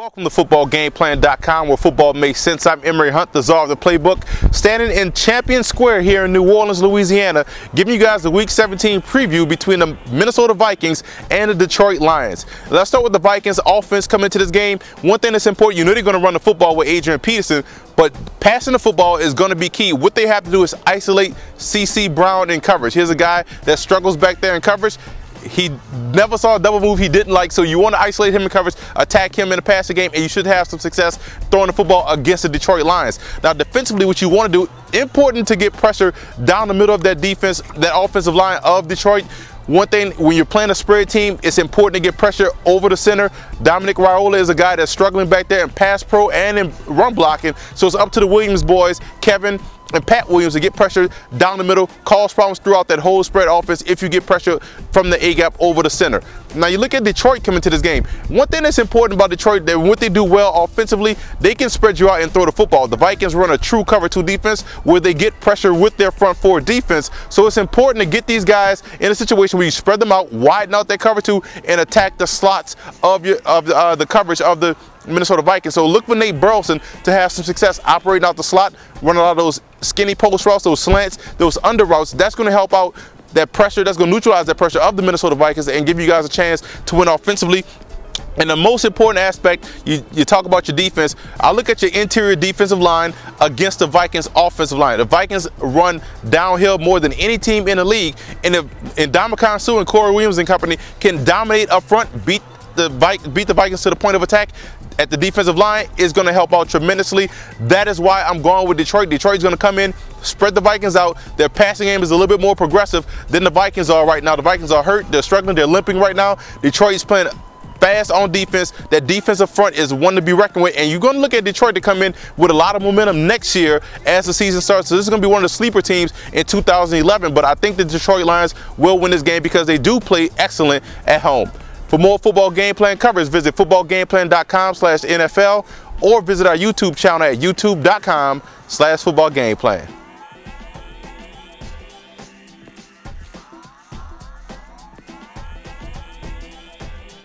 Welcome to footballgameplan.com, where football makes sense. I'm Emory Hunt, the czar of the playbook, standing in Champion Square here in New Orleans, Louisiana, giving you guys the Week 17 preview between the Minnesota Vikings and the Detroit Lions. Let's start with the Vikings offense coming into this game. One thing that's important, you know they're going to run the football with Adrian Peterson, but passing the football is going to be key. What they have to do is isolate C.C. Brown in coverage. Here's a guy that struggles back there in coverage. He never saw a double move he didn't like, so you want to isolate him in coverage, attack him in the passing game, and you should have some success throwing the football against the Detroit Lions. Now, defensively, what you want to do, important to get pressure down the middle of that defense, that offensive line of Detroit. One thing, when you're playing a spread team, it's important to get pressure over the center. Dominic Raiola is a guy that's struggling back there in pass pro and in run blocking, so it's up to the Williams boys, Kevin and Pat Williams, to get pressure down the middle, cause problems throughout that whole spread offense if you get pressure from the A-gap over the center. Now, you look at Detroit coming to this game. One thing that's important about Detroit, that what they do well offensively, they can spread you out and throw the football. The Vikings run a true cover 2 defense where they get pressure with their front 4 defense, so it's important to get these guys in a situation where you spread them out, widen out that cover 2, and attack the slots of the coverage of the Minnesota Vikings. So look for Nate Burleson to have some success operating out the slot, running a lot of those skinny post routes, those slants, those under routes. That's going to help out that pressure. That's going to neutralize that pressure of the Minnesota Vikings and give you guys a chance to win offensively. And the most important aspect, you talk about your defense, I look at your interior defensive line against the Vikings offensive line. The Vikings run downhill more than any team in the league, and if Ndamukong Suh and Corey Williams and company can dominate up front, beat the Vikings to the point of attack at the defensive line, is going to help out tremendously. That is why I'm going with Detroit. Detroit's going to come in, spread the Vikings out. Their passing game is a little bit more progressive than the Vikings are right now. The Vikings are hurt. They're struggling. They're limping right now. Detroit's playing fast on defense. That defensive front is one to be reckoned with, and you're going to look at Detroit to come in with a lot of momentum next year as the season starts. So this is going to be one of the sleeper teams in 2011, but I think the Detroit Lions will win this game because they do play excellent at home. For more football game plan coverage, visit footballgameplan.com/NFL or visit our YouTube channel at youtube.com/footballgameplan.